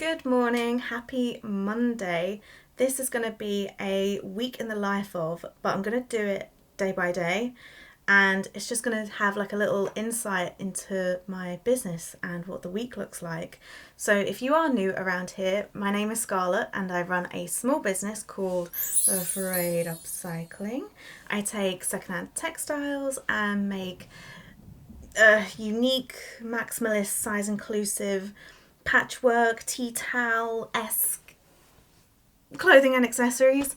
Good morning, happy Monday. This is going to be a week in the life of, but I'm going to do it day by day, and it's just going to have like a little insight into my business and what the week looks like. So if you are new around here, my name is Scarlett and I run a small business called AFRAYED Upcycling. I take secondhand textiles and make unique, maximalist, size inclusive patchwork, tea towel-esque clothing and accessories.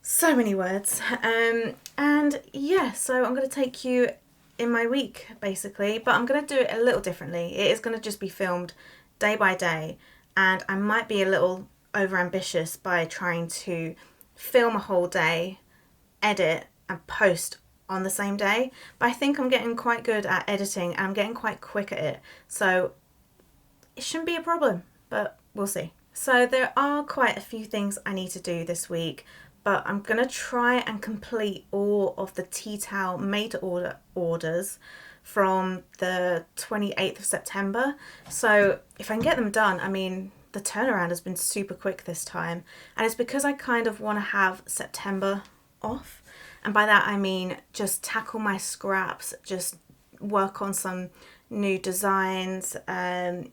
So many words. And yeah, so I'm going to take you in my week basically, but I'm going to do it a little differently. It is going to just be filmed day by day, and I might be a little over ambitious by trying to film a whole day, edit and post on the same day, but I think I'm getting quite good at editing and I'm getting quite quick at it, so it shouldn't be a problem, but we'll see. So there are quite a few things I need to do this week, but I'm going to try and complete all of the tea towel made to order orders from the 28th of September. So if I can get them done, I mean, the turnaround has been super quick this time, and it's because I kind of want to have September off. And by that I mean just tackle my scraps, just work on some new designs,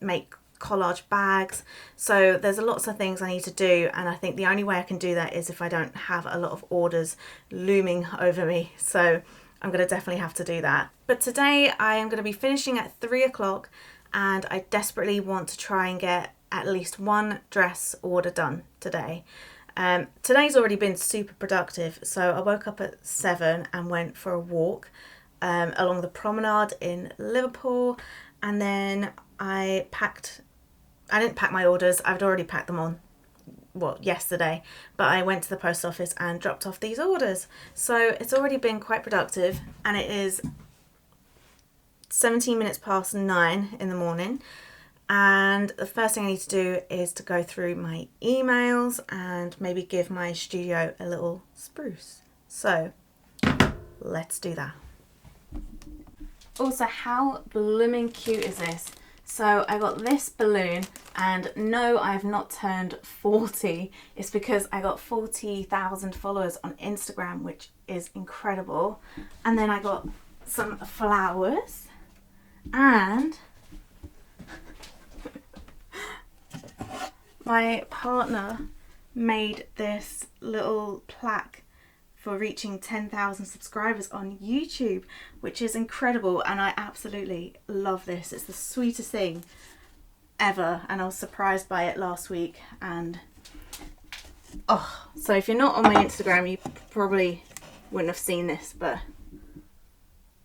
make collage bags. So there's lots of things I need to do, and I think the only way I can do that is if I don't have a lot of orders looming over me. So I'm going to definitely have to do that. But today I am going to be finishing at 3 o'clock, and I desperately want to try and get at least one dress order done today. Today's already been super productive. So I woke up at 7 and went for a walk along the promenade in Liverpool, and then I didn't pack my orders, I'd already packed them on yesterday, but I went to the post office and dropped off these orders. So it's already been quite productive, and it is 17 minutes past 9 in the morning, and the first thing I need to do is to go through my emails and maybe give my studio a little spruce. So let's do that. Also, how blooming cute is this? So I got this balloon, and no, I have not turned 40. It's because I got 40,000 followers on Instagram, which is incredible. And then I got some flowers, and my partner made this little plaque for reaching 10,000 subscribers on YouTube, which is incredible, and I absolutely love this. It's the sweetest thing ever, and I was surprised by it last week. And so if you're not on my Instagram, you probably wouldn't have seen this, but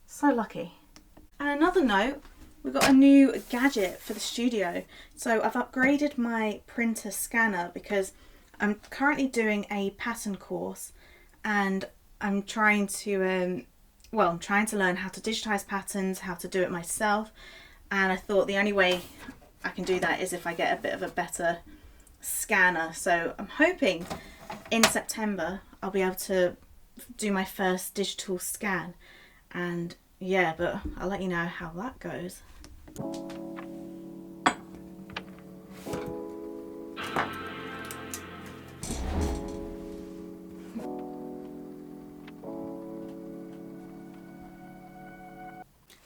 so lucky. And another note, we've got a new gadget for the studio. So I've upgraded my printer scanner because I'm currently doing a pattern course, and I'm trying to learn how to digitize patterns, how to do it myself, and I thought the only way I can do that is if I get a bit of a better scanner. So I'm hoping in September I'll be able to do my first digital scan, and yeah, but I'll let you know how that goes.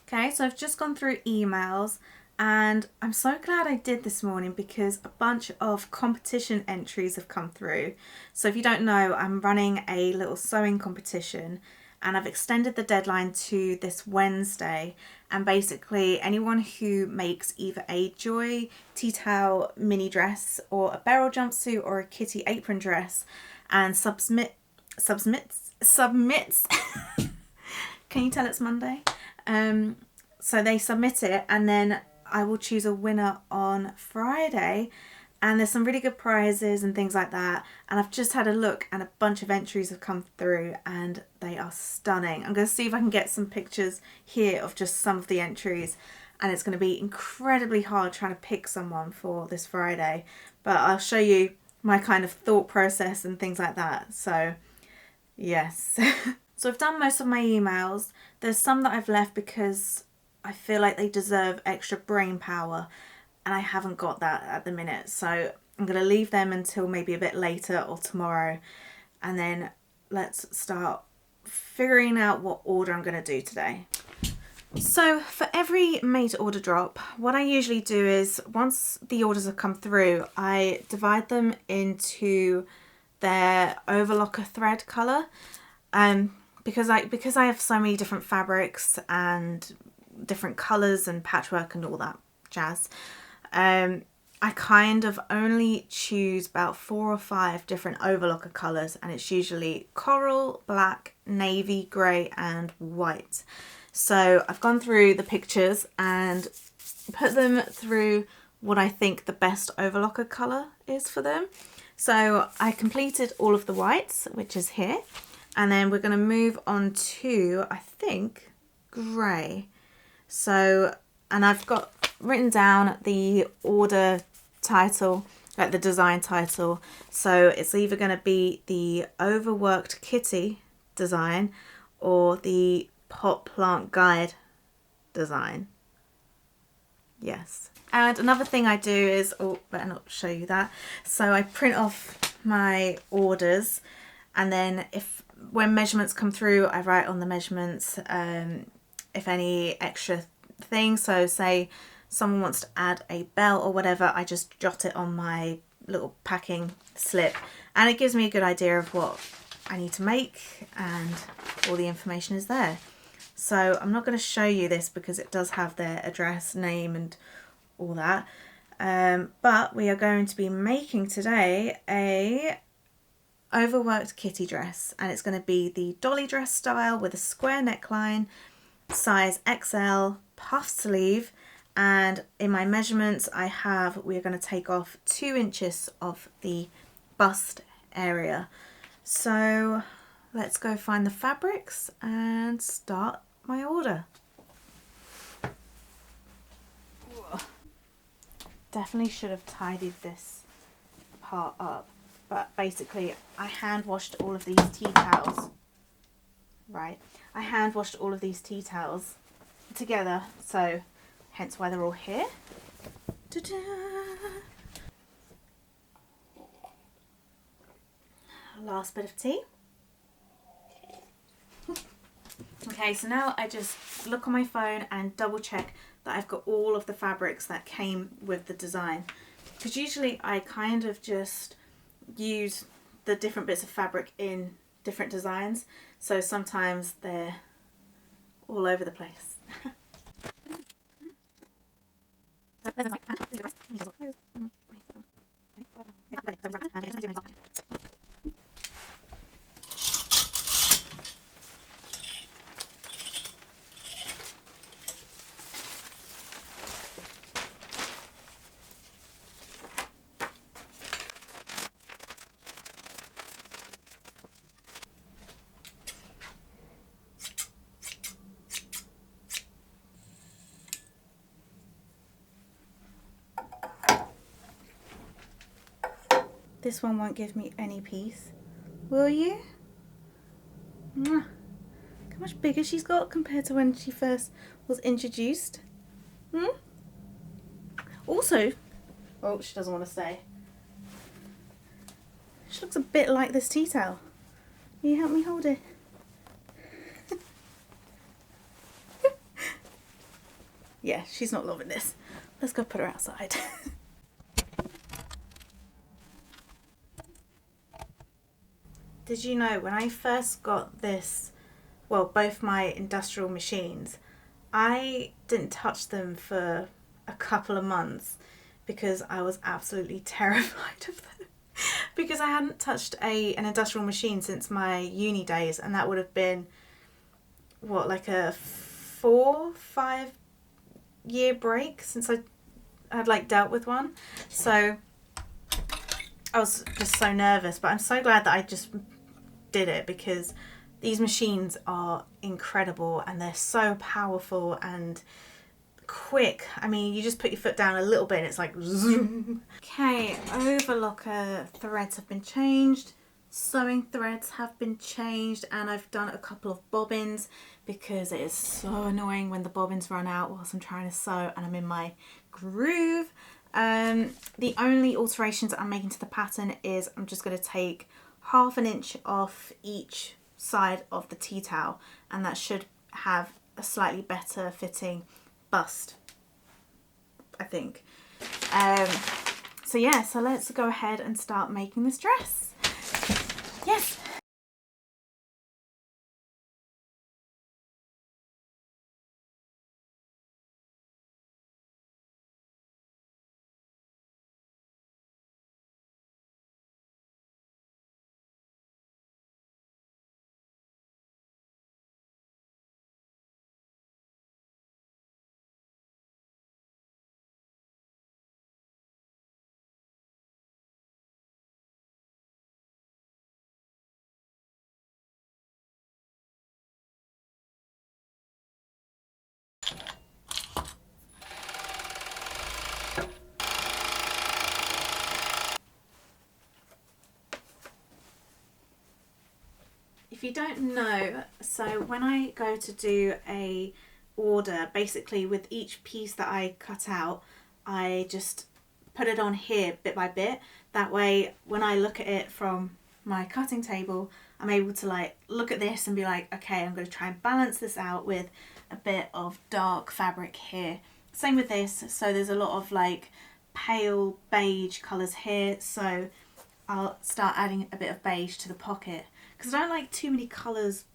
Okay, so I've just gone through emails, and I'm so glad I did this morning because a bunch of competition entries have come through. So if you don't know, I'm running a little sewing competition, and I've extended the deadline to this Wednesday, and basically anyone who makes either a Joy tea towel mini dress or a Beryl jumpsuit or a kitty apron dress and submits can you tell it's Monday? So they submit it, and then I will choose a winner on Friday, and there's some really good prizes and things like that. And I've just had a look, and a bunch of entries have come through, and they are stunning. I'm going to see if I can get some pictures here of just some of the entries, and it's going to be incredibly hard trying to pick someone for this Friday, but I'll show you my kind of thought process and things like that. So yes. So I've done most of my emails. There's some that I've left because I feel like they deserve extra brain power. and I haven't got that at the minute, so I'm going to leave them until maybe a bit later or tomorrow, and then let's start figuring out what order I'm going to do today. So for every made to order drop, what I usually do is once the orders have come through, I divide them into their overlocker thread colour, because I have so many different fabrics and different colours and patchwork and all that jazz. I kind of only choose about 4 or 5 different overlocker colours, and it's usually coral, black, navy, grey and white. So I've gone through the pictures and put them through what I think the best overlocker colour is for them. So I completed all of the whites, which is here, and then we're going to move on to, I think, grey. So, and I've got written down the order title, like the design title. So it's either going to be the Overworked Kitty design or the Pot Plant Guide design. Yes. And another thing I do is, oh, better not show you that. So I print off my orders, and then when measurements come through, I write on the measurements if any extra things. So say someone wants to add a belt or whatever, I just jot it on my little packing slip, and it gives me a good idea of what I need to make, and all the information is there. So I'm not going to show you this because it does have their address, name and all that, but we are going to be making today a overworked kitty dress, and it's going to be the dolly dress style with a square neckline, size XL, puff sleeve, and in my measurements we're going to take off 2 inches of the bust area. So let's go find the fabrics and start my order. Definitely should have tidied this part up, but basically I hand washed all of these tea towels. Right, I hand washed all of these tea towels together, so hence why they're all here. Ta-da! Last bit of tea. Okay, so now I just look on my phone and double check that I've got all of the fabrics that came with the design, because usually I kind of just use the different bits of fabric in different designs, so sometimes they're all over the place. This one won't give me any peace, will you? Mwah. Look how much bigger she's got compared to when she first was introduced. Also, oh, she doesn't want to stay. She looks a bit like this tea towel. Will you help me hold it? Yeah, she's not loving this. Let's go put her outside. Did you know when I first got this, well, both my industrial machines, I didn't touch them for a couple of months because I was absolutely terrified of them. Because I hadn't touched an industrial machine since my uni days, and that would have been, what, like a 4-5 year break since I had like dealt with one. So I was just so nervous, but I'm so glad that I just did it, because these machines are incredible and they're so powerful and quick. I mean, you just put your foot down a little bit and it's like zoom. Okay, overlocker threads have been changed, sewing threads have been changed, and I've done a couple of bobbins because it is so annoying when the bobbins run out whilst I'm trying to sew and I'm in my groove. The only alterations I'm making to the pattern is I'm just going to take 1/2 inch off each side of the tea towel, and that should have a slightly better fitting bust, I think. So yeah, so let's go ahead and start making this dress. Yes. If you don't know, so when I go to do a order, basically with each piece that I cut out, I just put it on here bit by bit. That way when I look at it from my cutting table, I'm able to like look at this and be like, okay, I'm going to try and balance this out with a bit of dark fabric here. Same with this, so there's a lot of like pale beige colours here, so I'll start adding a bit of beige to the pocket, because I don't like too many colours,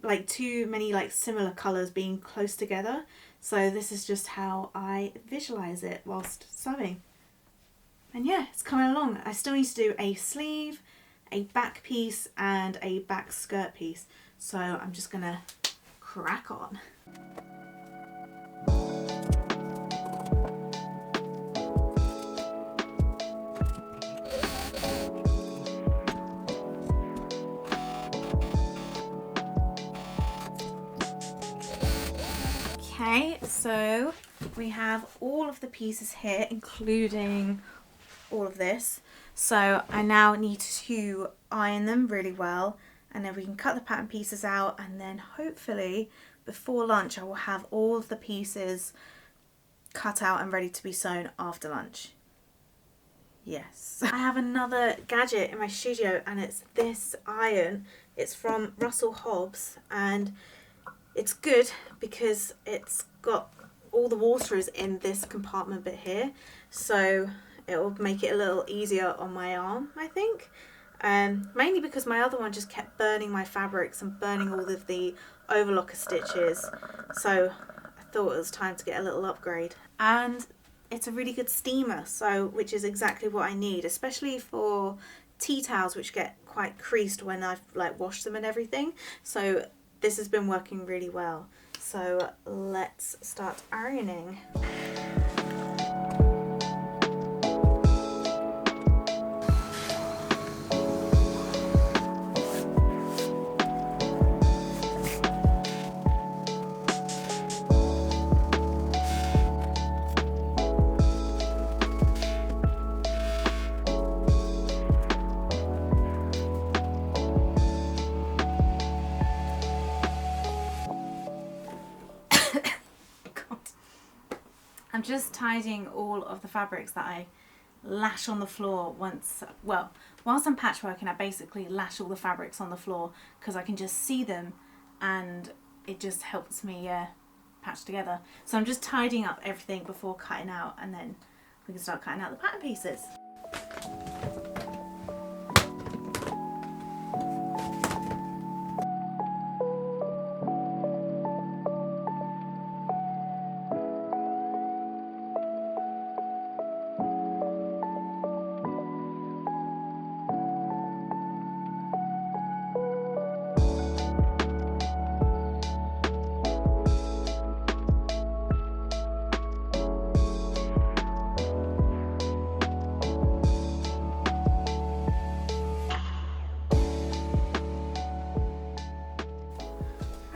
like too many like similar colours being close together. So this is just how I visualise it whilst sewing. And yeah, it's coming along. I still need to do a sleeve, a back piece and a back skirt piece. So I'm just gonna crack on. Okay, so we have all of the pieces here, including all of this. So I now need to iron them really well, and then we can cut the pattern pieces out, and then hopefully before lunch I will have all of the pieces cut out and ready to be sewn after lunch. Yes. I have another gadget in my studio, and it's this iron. It's from Russell Hobbs, and it's good because it's got all the water is in this compartment bit here, so it will make it a little easier on my arm, I think. Mainly because my other one just kept burning my fabrics and burning all of the overlocker stitches, so I thought it was time to get a little upgrade. And it's a really good steamer, so which is exactly what I need, especially for tea towels which get quite creased when I've like washed them and everything. So this has been working really well. So let's start ironing. I'm just tidying all of the fabrics that I lash on the floor once, well, whilst I'm patchworking, I basically lash all the fabrics on the floor because I can just see them and it just helps me patch together. So I'm just tidying up everything before cutting out, and then we can start cutting out the pattern pieces.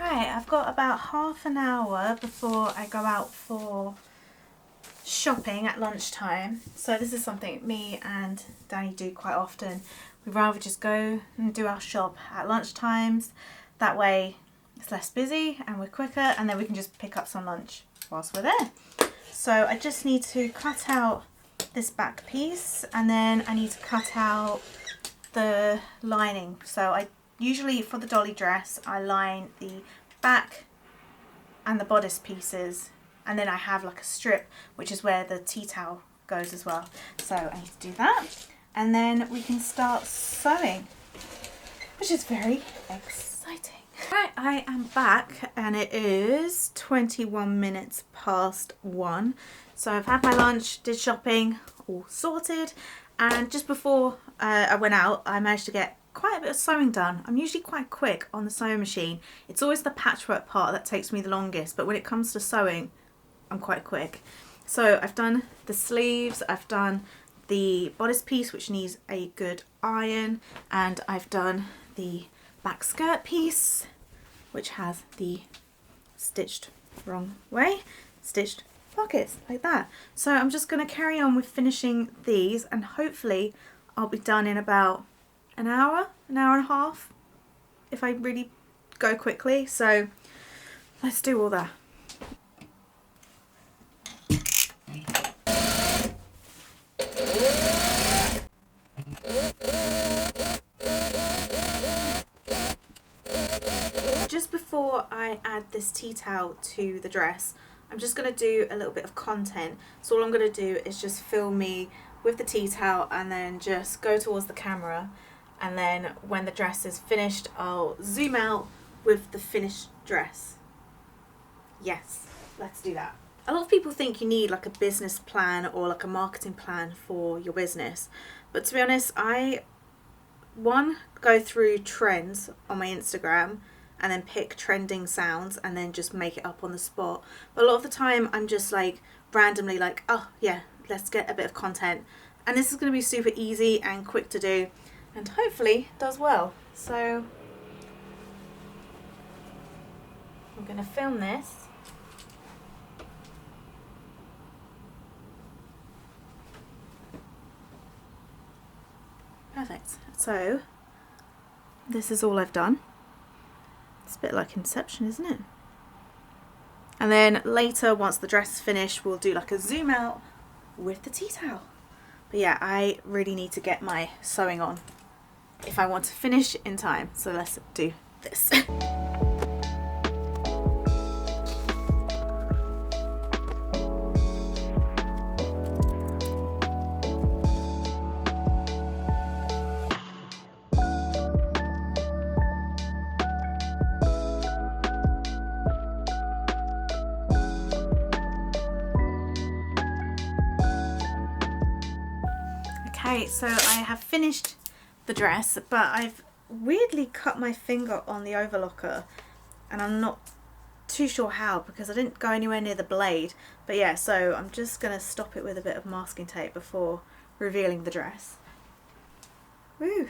I've got about half an hour before I go out for shopping at lunchtime. So this is something me and Danny do quite often. We'd rather just go and do our shop at lunchtimes. That way it's less busy and we're quicker, and then we can just pick up some lunch whilst we're there. So I just need to cut out this back piece, and then I need to cut out the lining. So I usually, for the dolly dress, I line the back and the bodice pieces, and then I have like a strip which is where the tea towel goes as well. So I need to do that, and then we can start sewing, which is very exciting. Right, I am back and it is 21 minutes past 1. So I've had my lunch, did shopping, all sorted, and just before I went out, I managed to get quite a bit of sewing done. I'm usually quite quick on the sewing machine. It's always the patchwork part that takes me the longest, but when it comes to sewing, I'm quite quick. So I've done the sleeves, I've done the bodice piece which needs a good iron, and I've done the back skirt piece which has the stitched wrong way, stitched pockets like that. So I'm just going to carry on with finishing these, and hopefully I'll be done in about an hour and a half if I really go quickly. So let's do all that. Just before I add this tea towel to the dress, I'm just going to do a little bit of content. So all I'm going to do is just film me with the tea towel and then just go towards the camera, and then when the dress is finished I'll zoom out with the finished dress. Yes, let's do that. A lot of people think you need like a business plan or like a marketing plan for your business, but to be honest, I go through trends on my Instagram and then pick trending sounds and then just make it up on the spot. But a lot of the time I'm just like randomly like, oh yeah, let's get a bit of content, and this is going to be super easy and quick to do and hopefully does well. So I'm going to film this. Perfect. So this is all I've done. It's a bit like Inception, isn't it? And then later, once the dress is finished, we'll do like a zoom out with the tea towel. But yeah, I really need to get my sewing on if I want to finish in time. So let's do this. Okay, so I have finished the dress, but I've weirdly cut my finger on the overlocker, and I'm not too sure how because I didn't go anywhere near the blade. But yeah, so I'm just going to stop it with a bit of masking tape before revealing the dress. Woo!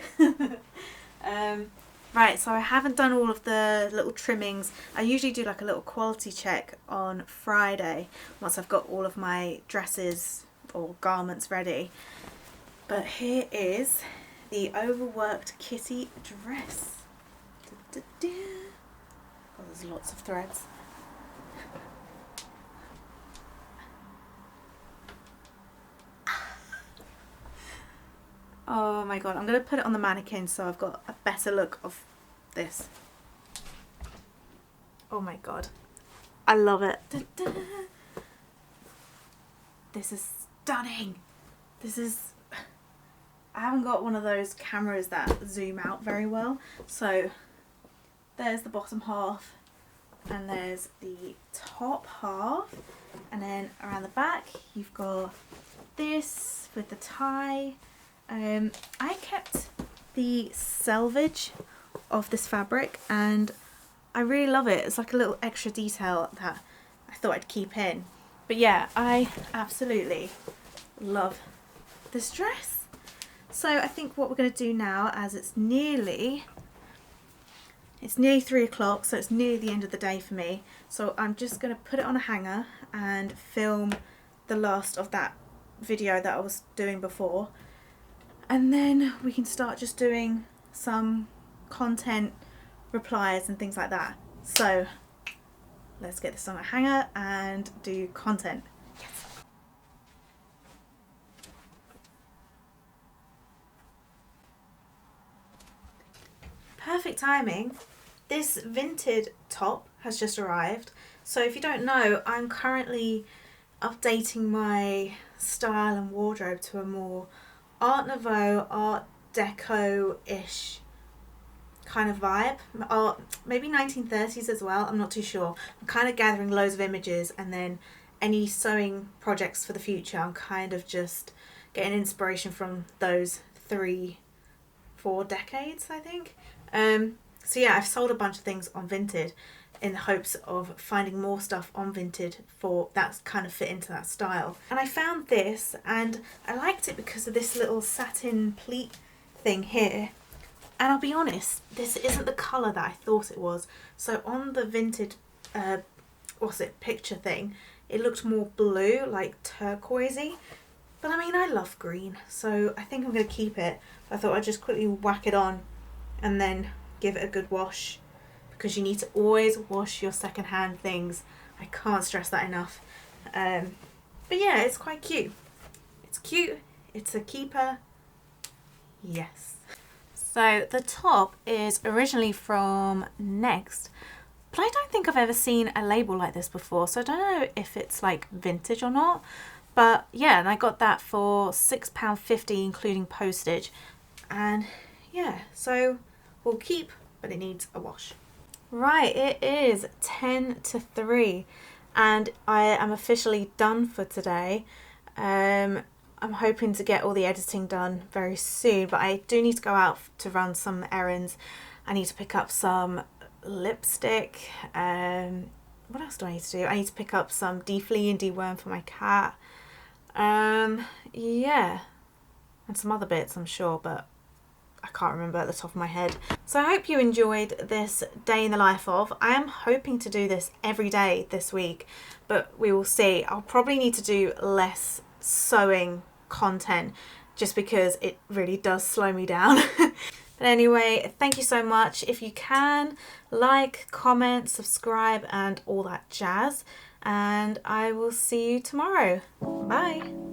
Right, so I haven't done all of the little trimmings. I usually do like a little quality check on Friday once I've got all of my dresses or garments ready. But here is the overworked kitty dress. Oh, there's lots of threads. Oh my god, I'm going to put it on the mannequin so I've got a better look of this. Oh my god, I love it. This is stunning. This is... I haven't got one of those cameras that zoom out very well. So there's the bottom half and there's the top half, and then around the back you've got this with the tie. I kept the selvage of this fabric and I really love it. It's like a little extra detail that I thought I'd keep in. But yeah, I absolutely love this dress. So I think what we're going to do now, as it's nearly 3 o'clock, so it's near the end of the day for me. So I'm just going to put it on a hanger and film the last of that video that I was doing before. And then we can start just doing some content replies and things like that. So let's get this on a hanger and do content. Yes. perfect timing. This Vinted top has just arrived. So if you don't know, I'm currently updating my style and wardrobe to a more Art Nouveau, Art Deco-ish kind of vibe, or maybe 1930s as well, I'm not too sure. I'm kind of gathering loads of images, and then any sewing projects for the future, I'm kind of just getting inspiration from those 3-4 decades, I think. So yeah, I've sold a bunch of things on Vinted in the hopes of finding more stuff on Vinted for that kind of fit into that style. And I found this, and I liked it because of this little satin pleat thing here. And I'll be honest, this isn't the colour that I thought it was. So on the Vinted, picture thing, it looked more blue, like turquoisey. But I mean, I love green, so I think I'm going to keep it. I thought I'd just quickly whack it on and then give it a good wash, because you need to always wash your secondhand things. I can't stress that enough. But yeah, it's quite cute. It's cute. It's a keeper. Yes. So the top is originally from Next, but I don't think I've ever seen a label like this before, so I don't know if it's like vintage or not. But yeah, and I got that for £6.50 including postage. And yeah, so we'll keep, but it needs a wash. Right, it is 10 to 3 and I am officially done for today. I'm hoping to get all the editing done very soon, but I do need to go out to run some errands. I need to pick up some lipstick. What else do I need to do? I need to pick up some deflea and deworm for my cat. Yeah, and some other bits I'm sure, but I can't remember at the top of my head. So I hope you enjoyed this day in the life of. I am hoping to do this every day this week, but we will see. I'll probably need to do less sewing content just because it really does slow me down. But anyway, thank you so much. If you can, like, comment, subscribe and all that jazz, and I will see you tomorrow. Bye.